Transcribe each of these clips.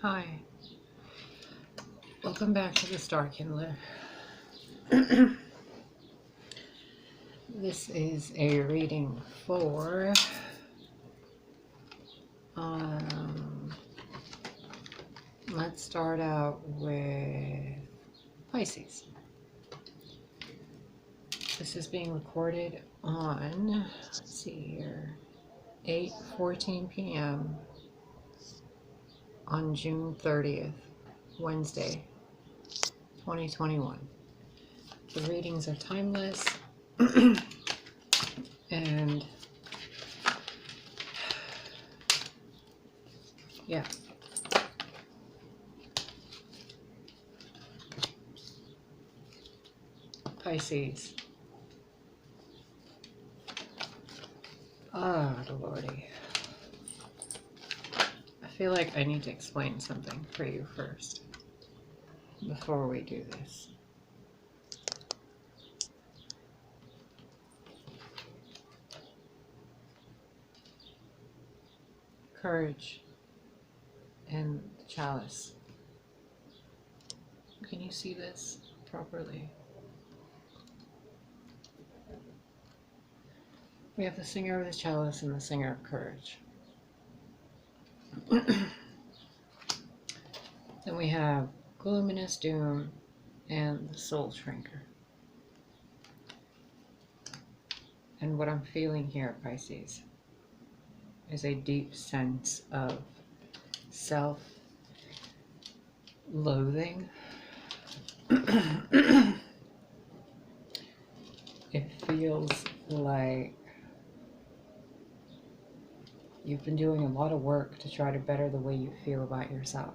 Hi, welcome back to the Star Kindler. This is a reading for let's start out with Pisces. This is being recorded on, let's see here, 8:14 p.m. on June 30th, Wednesday, 2021. The readings are timeless and yeah. Pisces. Oh, Lordy. I feel like I need to explain something for you first before we do this. Courage and the chalice. Can you see this properly? We have the singer of the chalice and the singer of courage. Then we have gloominess, doom, and the soul shrinker. And what I'm feeling here, Pisces, is a deep sense of self-loathing. It feels like you've been doing a lot of work to try to better the way you feel about yourself.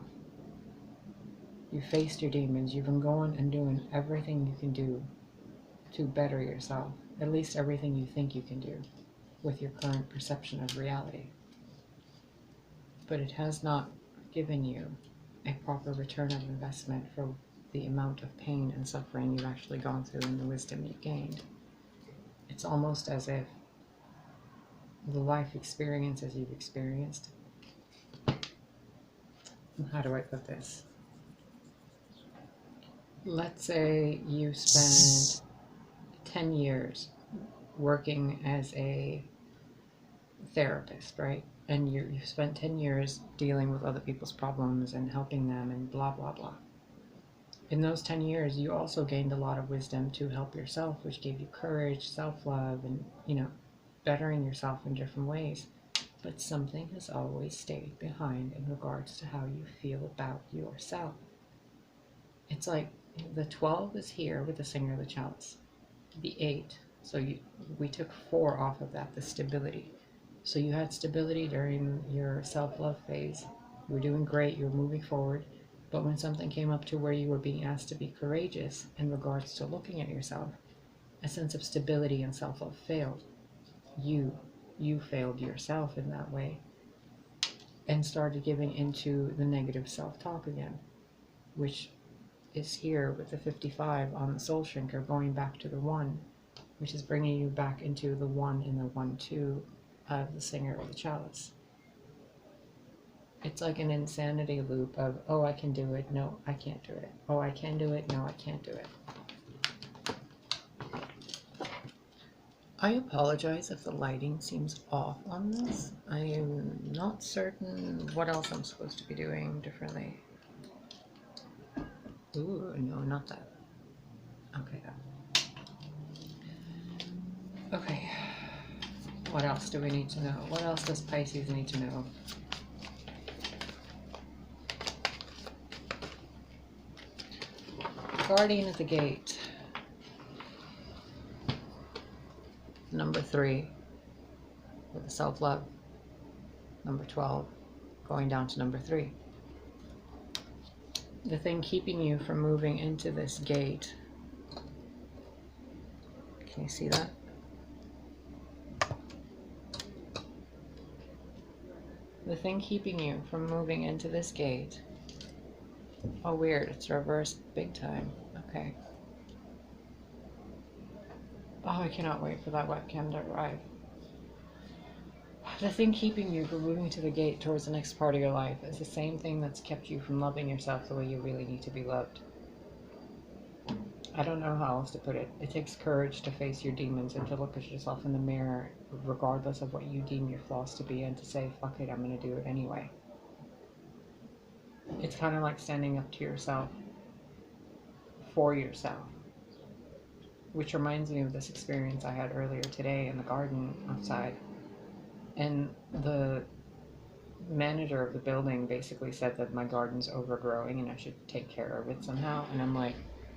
You faced your demons. You've been going and doing everything you can do to better yourself. At least everything you think you can do with your current perception of reality. But it has not given you a proper return of investment for the amount of pain and suffering you've actually gone through and the wisdom you've gained. It's almost as if the life experiences you've experienced. How do I put this? Let's say you spent 10 years working as a therapist, right? And you've spent 10 years dealing with other people's problems and helping them and blah, blah, blah. In those 10 years, you also gained a lot of wisdom to help yourself, which gave you courage, self-love, and, bettering yourself in different ways. But something has always stayed behind in regards to how you feel about yourself. It's like the 12 is here with the singer of the chalice. The 8, so we took 4 off of that, the stability. So you had stability during your self-love phase. You were doing great, you were moving forward. But when something came up to where you were being asked to be courageous in regards to looking at yourself, a sense of stability and self-love failed. You failed yourself in that way and started giving into the negative self-talk again, which is here with the 55 on the soul shrinker, going back to the 1, which is bringing you back into the 1 and the 1-2 of the singer of the chalice. It's like an insanity loop of, oh, I can do it, no, I can't do it. Oh, I can do it, no, I can't do it. I apologize if the lighting seems off on this. I am not certain what else I'm supposed to be doing differently. Ooh, no, not that. Okay, that. Okay. What else do we need to know? What else does Pisces need to know? Guardian at the gate. Number 3 with the self-love. Number 12 going down to number 3. The thing keeping you from moving into this gate. Can you see that? The thing keeping you from moving into this gate. Oh, weird. It's reversed big time. Okay. Oh, I cannot wait for that webcam to arrive. The thing keeping you from moving to the gate towards the next part of your life is the same thing that's kept you from loving yourself the way you really need to be loved. I don't know how else to put it. It takes courage to face your demons and to look at yourself in the mirror, regardless of what you deem your flaws to be, and to say, fuck it, I'm going to do it anyway. It's kind of like standing up to yourself for yourself. Which reminds me of this experience I had earlier today in the garden outside. And the manager of the building basically said that my garden's overgrowing and I should take care of it somehow. And I'm like,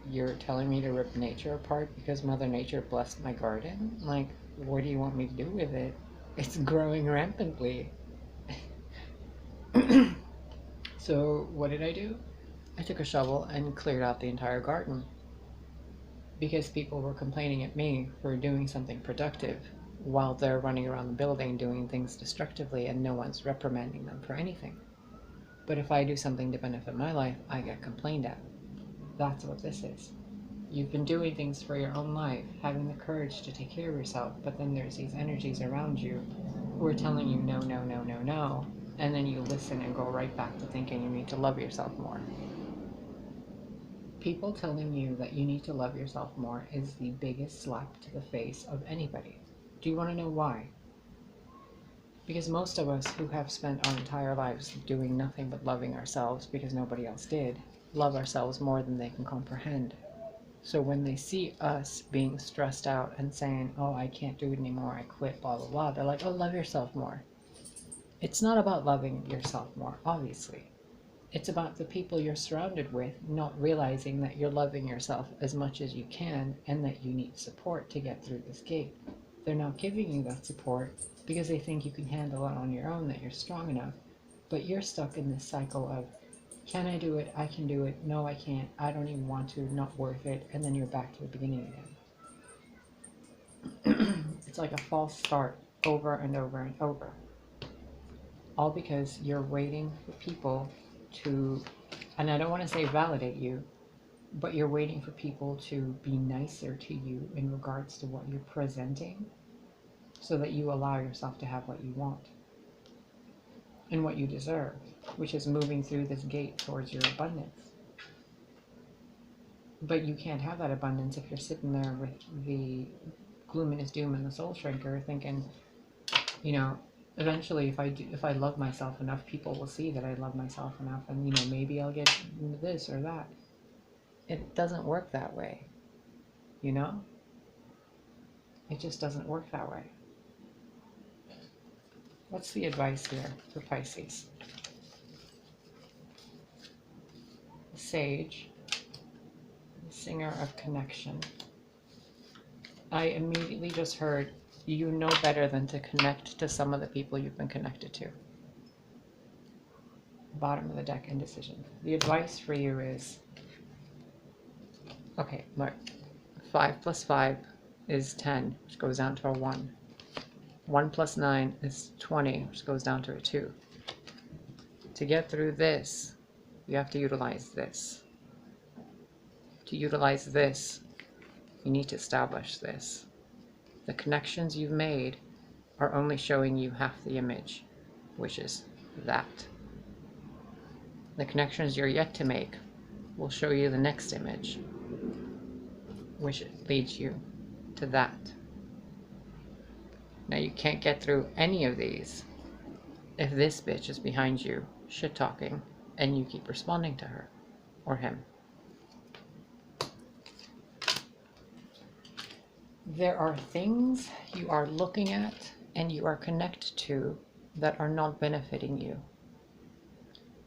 you're telling me to rip nature apart because Mother Nature blessed my garden? Like, what do you want me to do with it? It's growing rampantly. So what did I do? I took a shovel and cleared out the entire garden. Because people were complaining at me for doing something productive while they're running around the building doing things destructively and no one's reprimanding them for anything. But if I do something to benefit my life, I get complained at. That's what this is. You've been doing things for your own life, having the courage to take care of yourself, but then there's these energies around you who are telling you no, no, no, no, no, and then you listen and go right back to thinking you need to love yourself more. People telling you that you need to love yourself more is the biggest slap to the face of anybody. Do you want to know why? Because most of us who have spent our entire lives doing nothing but loving ourselves because nobody else did, love ourselves more than they can comprehend. So when they see us being stressed out and saying, oh, I can't do it anymore, I quit, blah, blah, blah, they're like, oh, love yourself more. It's not about loving yourself more, obviously. It's about the people you're surrounded with not realizing that you're loving yourself as much as you can and that you need support to get through this gate. They're not giving you that support because they think you can handle it on your own, that you're strong enough. But you're stuck in this cycle of, can I do it? I can do it. No, I can't. I don't even want to. Not worth it. And then you're back to the beginning again. It's like a false start over and over and over. All because you're waiting for people to, and I don't want to say validate you, but you're waiting for people to be nicer to you in regards to what you're presenting so that you allow yourself to have what you want and what you deserve, which is moving through this gate towards your abundance. But you can't have that abundance if you're sitting there with the gloominess, doom, and the soul shrinker thinking, you know, eventually if I love myself enough, people will see that I love myself enough, and you know, maybe I'll get this or that. It doesn't work that way, you know? It just doesn't work that way. What's the advice here for Pisces? The Sage, the Singer of Connection. I immediately just heard, you know better than to connect to some of the people you've been connected to. Bottom of the deck, indecision. The advice for you is, okay, look, 5 plus 5 is 10, which goes down to a 1. 1 plus 9 is 20, which goes down to a 2. To get through this, you have to utilize this. To utilize this, you need to establish this. The connections you've made are only showing you half the image, which is that. The connections you're yet to make will show you the next image, which leads you to that. Now you can't get through any of these if this bitch is behind you shit talking and you keep responding to her or him. There are things you are looking at and you are connected to that are not benefiting you.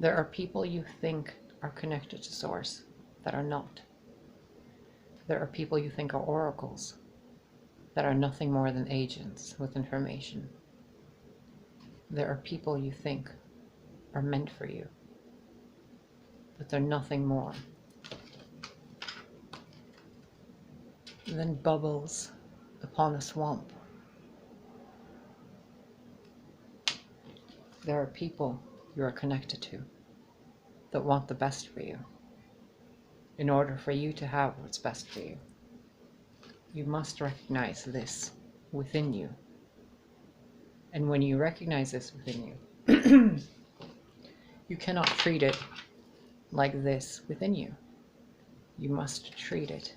There are people you think are connected to Source that are not. There are people you think are oracles that are nothing more than agents with information. There are people you think are meant for you, but they're nothing more than bubbles upon a swamp. There are people you are connected to that want the best for you. In order for you to have what's best for you, you must recognize this within you And when you recognize this within you, you cannot treat it like this within you. You must treat it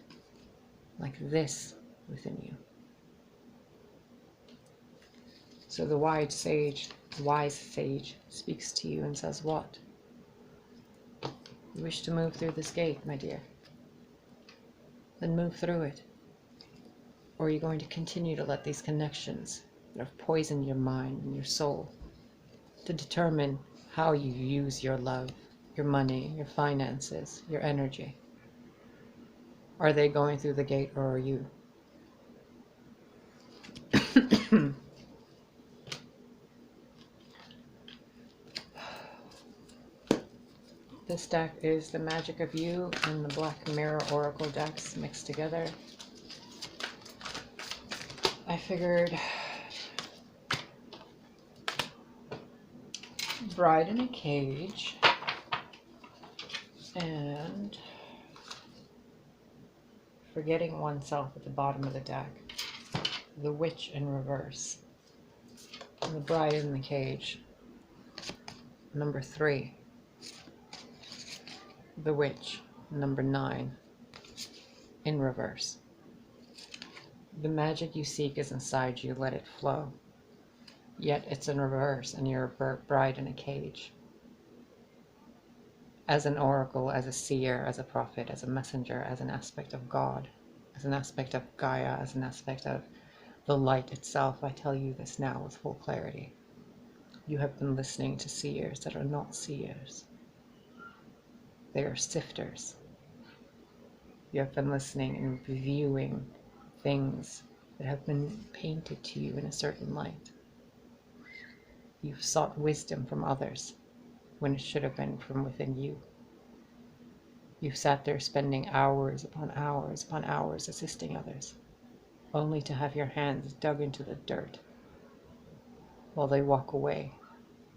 like this within you. So the wise sage speaks to you and says, what? You wish to move through this gate, my dear? Then move through it. Or are you going to continue to let these connections that have poisoned your mind and your soul to determine how you use your love, your money, your finances, your energy? Are they going through the gate, or are you? This deck is the Magic of You and the Black Mirror Oracle decks mixed together. I figured Bride in a Cage and Forgetting Oneself at the bottom of the deck. The Witch in reverse. And the Bride in the Cage. Number 3. The Witch, number 9, in reverse. The magic you seek is inside you, let it flow. Yet it's in reverse, and you're a bride in a cage. As an oracle, as a seer, as a prophet, as a messenger, as an aspect of God, as an aspect of Gaia, as an aspect of the light itself, I tell you this now with full clarity. You have been listening to seers that are not seers. They are sifters. You have been listening and viewing things that have been painted to you in a certain light. You've sought wisdom from others when it should have been from within you. You've sat there spending hours upon hours upon hours assisting others, only to have your hands dug into the dirt while they walk away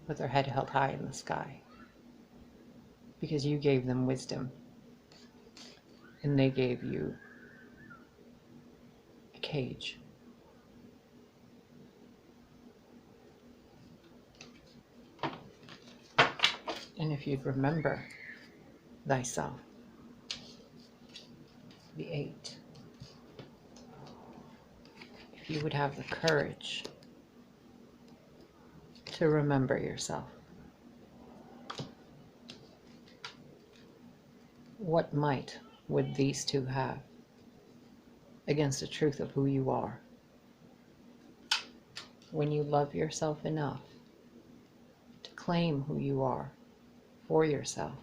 with their head held high in the sky. Because you gave them wisdom, and they gave you a cage. And if you'd remember thyself, the 8, if you would have the courage to remember yourself, what might would these two have against the truth of who you are? When you love yourself enough to claim who you are for yourself,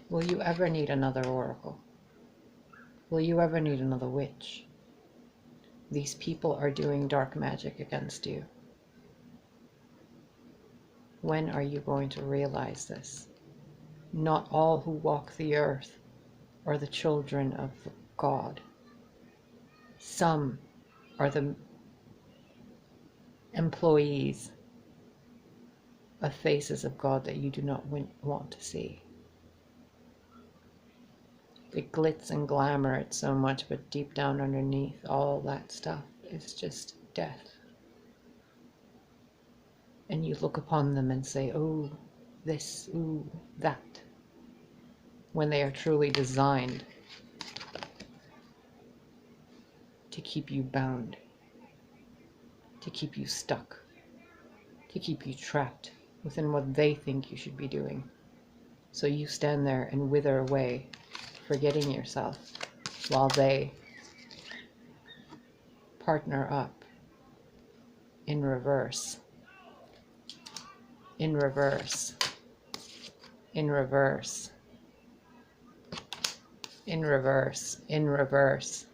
will you ever need another oracle? Will you ever need another witch? These people are doing dark magic against you. When are you going to realize this? Not all who walk the earth are the children of God. Some are the employees of faces of God that you do not want to see. They glitz and glamour it so much, but deep down underneath all that stuff is just death. And you look upon them and say, oh, this, ooh, that, when they are truly designed to keep you bound, to keep you stuck, to keep you trapped within what they think you should be doing. So you stand there and wither away, forgetting yourself, while they partner up in reverse, in reverse, in reverse, in reverse, in reverse,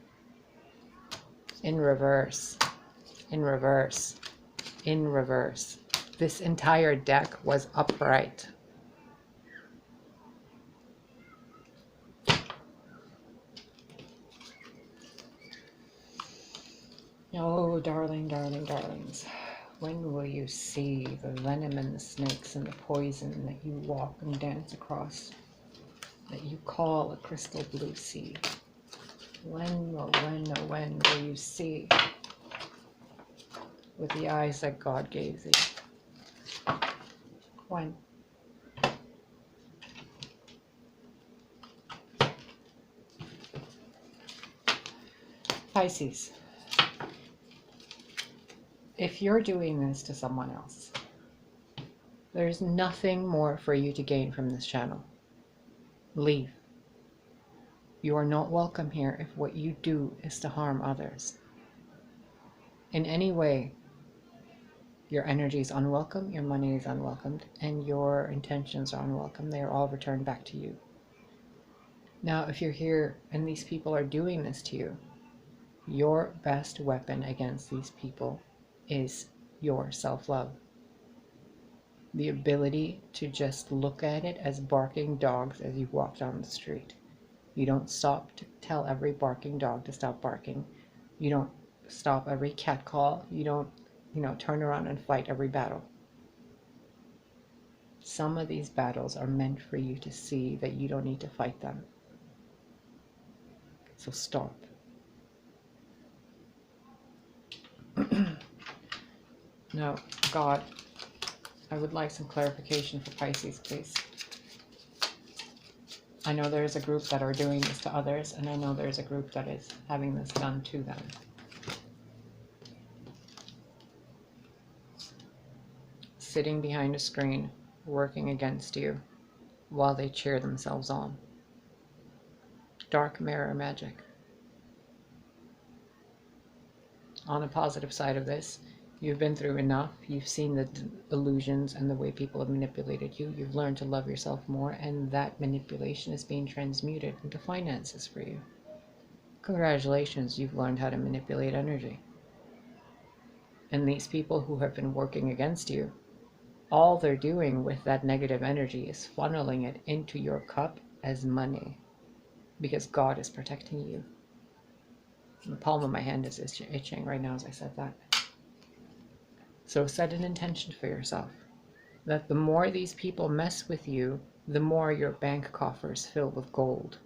in reverse, in reverse, in reverse. This entire deck was upright. Oh, darling, darling, darlings, when will you see the venom and the snakes and the poison that you walk and dance across, that you call a crystal blue sea? When will you see with the eyes that God gave thee? When? Pisces, if you're doing this to someone else, there's nothing more for you to gain from this channel. Leave. You are not welcome here if what you do is to harm others. In any way, your energy is unwelcome, your money is unwelcomed, and your intentions are unwelcome. They are all returned back to you. Now, if you're here and these people are doing this to you, your best weapon against these people is your self-love. The ability to just look at it as barking dogs as you walk down the street. You don't stop to tell every barking dog to stop barking. You don't stop every cat call. You don't, turn around and fight every battle. Some of these battles are meant for you to see that you don't need to fight them. So stop. Now, God, I would like some clarification for Pisces, please. I know there's a group that are doing this to others, and I know there's a group that is having this done to them. Sitting behind a screen, working against you, while they cheer themselves on. Dark mirror magic. On the positive side of this, you've been through enough. You've seen the illusions and the way people have manipulated you. You've learned to love yourself more, and that manipulation is being transmuted into finances for you. Congratulations, you've learned how to manipulate energy. And these people who have been working against you, all they're doing with that negative energy is funneling it into your cup as money, because God is protecting you. The palm of my hand is itching right now as I said that. So set an intention for yourself that the more these people mess with you, the more your bank coffers fill with gold.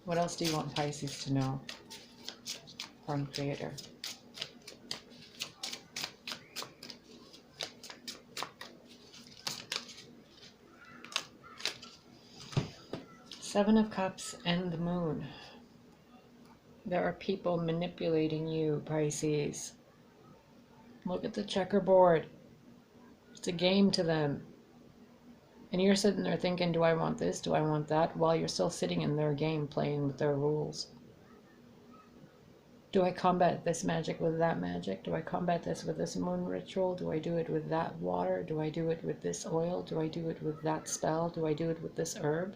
What else do you want Pisces to know from Creator? Seven of Cups and the Moon. There are people manipulating you, Pisces. Look at the checkerboard. It's a game to them. And you're sitting there thinking, do I want this? Do I want that? While you're still sitting in their game, playing with their rules. Do I combat this magic with that magic? Do I combat this with this moon ritual? Do I do it with that water? Do I do it with this oil? Do I do it with that spell? Do I do it with this herb?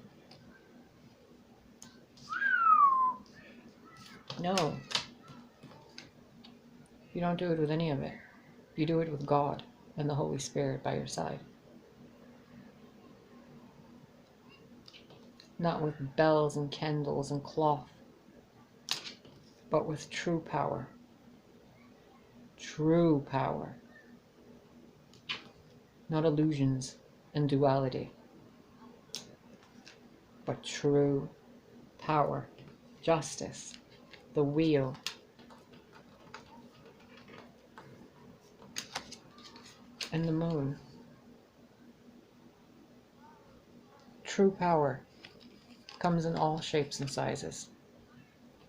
No. You don't do it with any of it. You do it with God and the Holy Spirit by your side. Not with bells and candles and cloth, but with true power. True power. Not illusions and duality, but true power. Justice. The wheel. And the moon. True power comes in all shapes and sizes.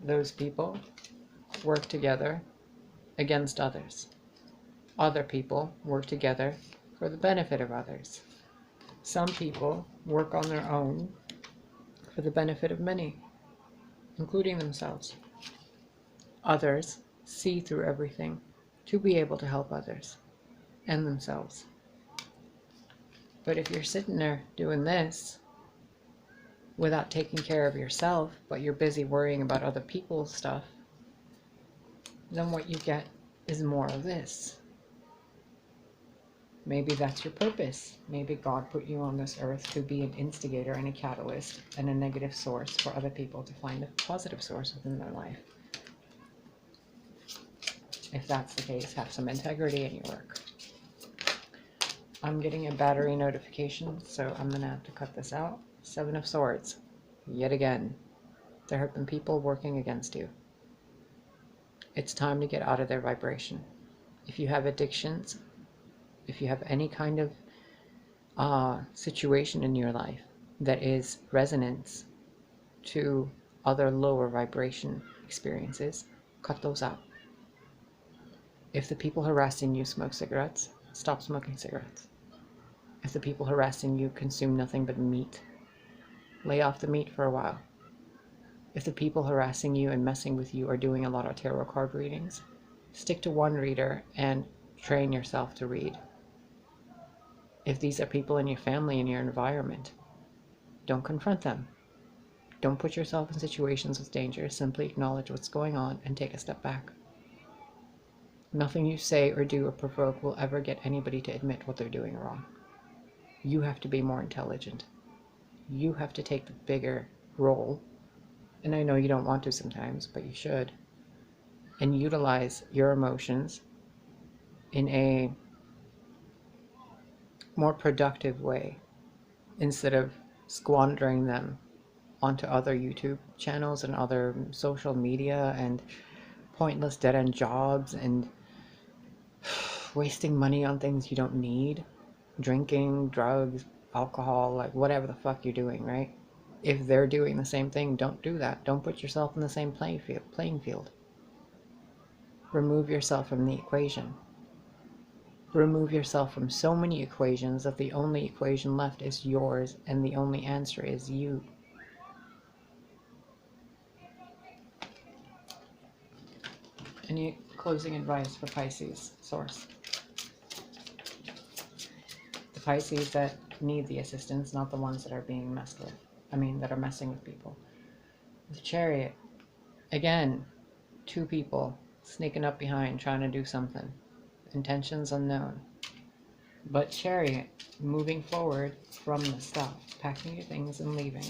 Those people work together against others. Other people work together for the benefit of others. Some people work on their own for the benefit of many, including themselves. Others see through everything to be able to help others and themselves. But if you're sitting there doing this without taking care of yourself, but you're busy worrying about other people's stuff, then what you get is more of this. Maybe that's your purpose. Maybe God put you on this earth to be an instigator and a catalyst and a negative source for other people to find a positive source within their life. If that's the case, have some integrity in your work. I'm getting a battery notification, so I'm going to have to cut this out. Seven of Swords. Yet again, there have been people working against you. It's time to get out of their vibration. If you have addictions, if you have any kind of situation in your life that is resonance to other lower vibration experiences, cut those out. If the people harassing you smoke cigarettes, stop smoking cigarettes. If the people harassing you consume nothing but meat, lay off the meat for a while. If the people harassing you and messing with you are doing a lot of tarot card readings, stick to one reader and train yourself to read. If these are people in your family, in your environment, don't confront them. Don't put yourself in situations with danger. Simply acknowledge what's going on and take a step back. Nothing you say or do or provoke will ever get anybody to admit what they're doing wrong. You have to be more intelligent. You have to take the bigger role. And I know you don't want to sometimes, but you should. And utilize your emotions in a more productive way instead of squandering them onto other YouTube channels and other social media and pointless dead-end jobs and wasting money on things you don't need. Drinking, drugs, alcohol, like whatever the fuck you're doing, right? If they're doing the same thing, don't do that. Don't put yourself in the same playing field. Remove yourself from the equation. Remove yourself from so many equations that the only equation left is yours and the only answer is you. Any closing advice for Pisces, source? The Pisces that need the assistance, not the ones that are being messed with. That are messing with people. The Chariot. Again, two people sneaking up behind trying to do something. Intentions unknown. But Chariot, moving forward from the stuff, packing your things and leaving.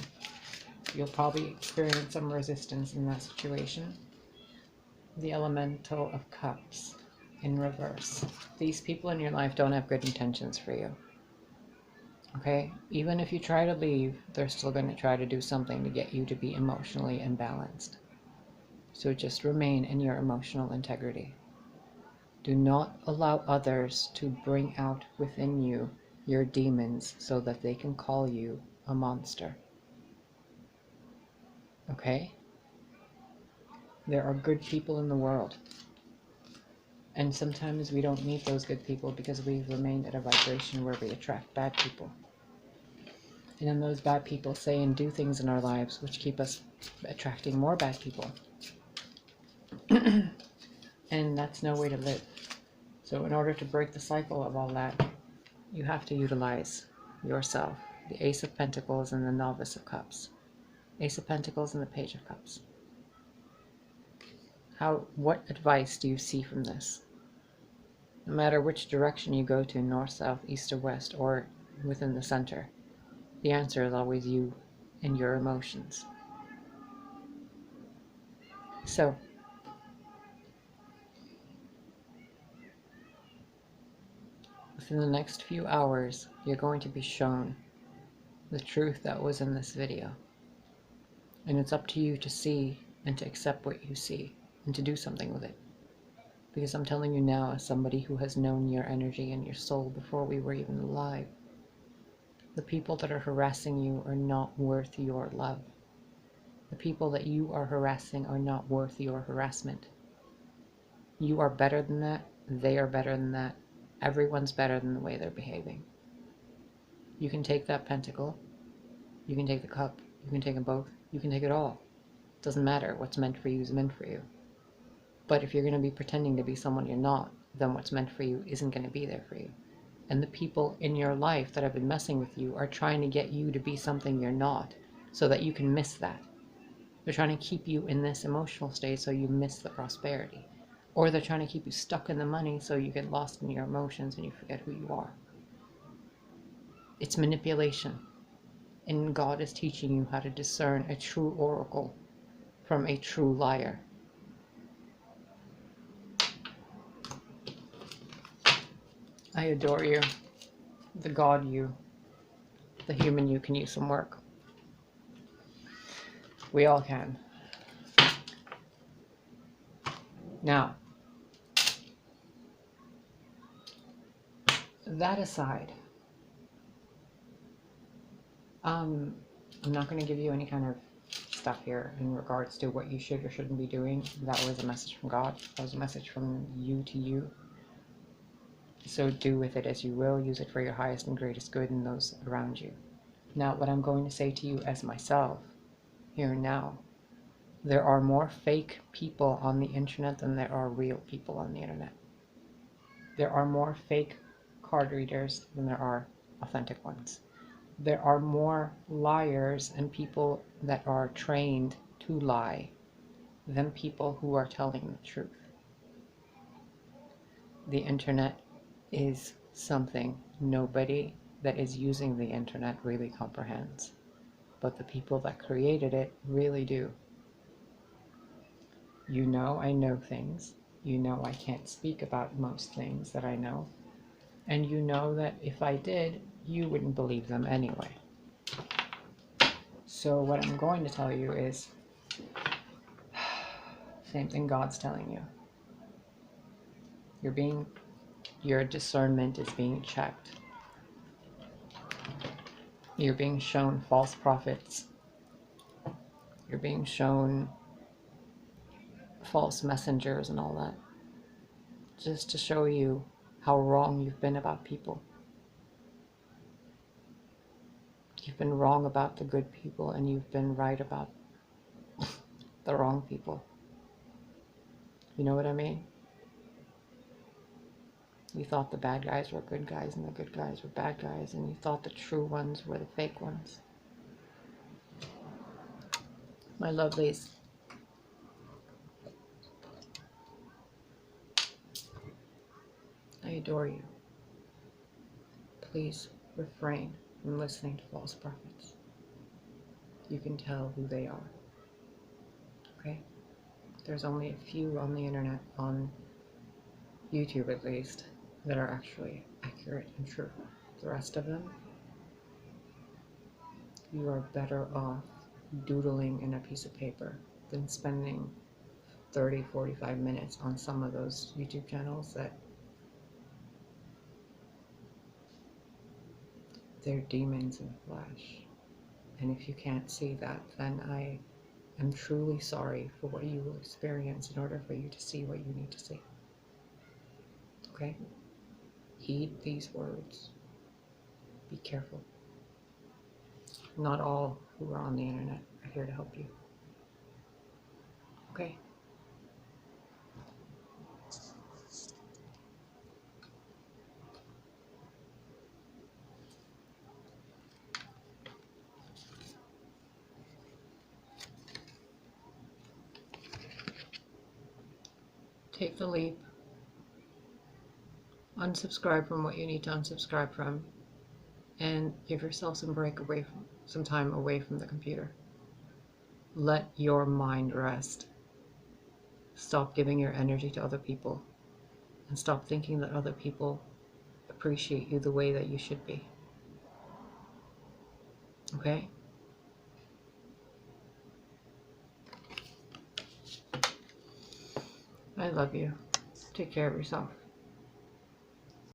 You'll probably experience some resistance in that situation. The Elemental of Cups in reverse. These people in your life don't have good intentions for you. Okay? Even if you try to leave, they're still going to try to do something to get you to be emotionally imbalanced. So just remain in your emotional integrity. Do not allow others to bring out within you your demons so that they can call you a monster. Okay? There are good people in the world. And sometimes we don't meet those good people because we've remained at a vibration where we attract bad people. And then those bad people say and do things in our lives which keep us attracting more bad people. And that's no way to live. So in order to break the cycle of all that, you have to utilize yourself. The Ace of Pentacles and the Novice of Cups. Ace of Pentacles and the Page of Cups. What advice do you see from this? No matter which direction you go to, north, south, east, or west, or within the center, the answer is always you and your emotions. So, within the next few hours, you're going to be shown the truth that was in this video. And it's up to you to see and to accept what you see and to do something with it. Because I'm telling you now, as somebody who has known your energy and your soul before we were even alive, the people that are harassing you are not worth your love. The people that you are harassing are not worth your harassment. You are better than that. They are better than that. Everyone's better than the way they're behaving. You can take that pentacle. You can take the cup. You can take them both. You can take it all. It doesn't matter. What's meant for you is meant for you. But if you're going to be pretending to be someone you're not, then what's meant for you isn't going to be there for you. And the people in your life that have been messing with you are trying to get you to be something you're not so that you can miss that. They're trying to keep you in this emotional state so you miss the prosperity. Or they're trying to keep you stuck in the money so you get lost in your emotions and you forget who you are. It's manipulation. And God is teaching you how to discern a true oracle from a true liar. I adore you. The God you. The human you can use some work. We all can. Now, that aside, I'm not going to give you any kind of stuff here in regards to what you should or shouldn't be doing. That was a message from God. That was a message from you to you. So do with it as you will. Use it for your highest and greatest good and those around you. Now, what I'm going to say to you as myself, here and now, there are more fake people on the internet than there are real people on the internet. There are more fake card readers than there are authentic ones. There are more liars and people that are trained to lie than people who are telling the truth. The internet is something nobody that is using the internet really comprehends, but the people that created it really do. You know I know things. You know I can't speak about most things that I know. And you know that if I did, you wouldn't believe them anyway. So what I'm going to tell you is, same thing God's telling you. Your discernment is being checked. You're being shown false prophets. You're being shown false messengers and all that. Just to show you how wrong you've been about people. You've been wrong about the good people and you've been right about the wrong people. You know what I mean? You thought the bad guys were good guys and the good guys were bad guys, and you thought the true ones were the fake ones. My lovelies, I adore you. Please refrain from listening to false prophets. You can tell who they are. Okay? There's only a few on the internet, on YouTube at least, that are actually accurate and true. The rest of them, you are better off doodling in a piece of paper than spending 30, 45 minutes on some of those YouTube channels that they're demons in the flesh. And if you can't see that, then I am truly sorry for what you will experience in order for you to see what you need to see. Okay? Heed these words. Be careful. Not all who are on the internet are here to help you. Okay? Take the leap. Unsubscribe from what you need to unsubscribe from, and give yourself some time away from the computer. Let your mind rest. Stop giving your energy to other people, and stop thinking that other people appreciate you the way that you should be. Okay? I love you. Take care of yourself.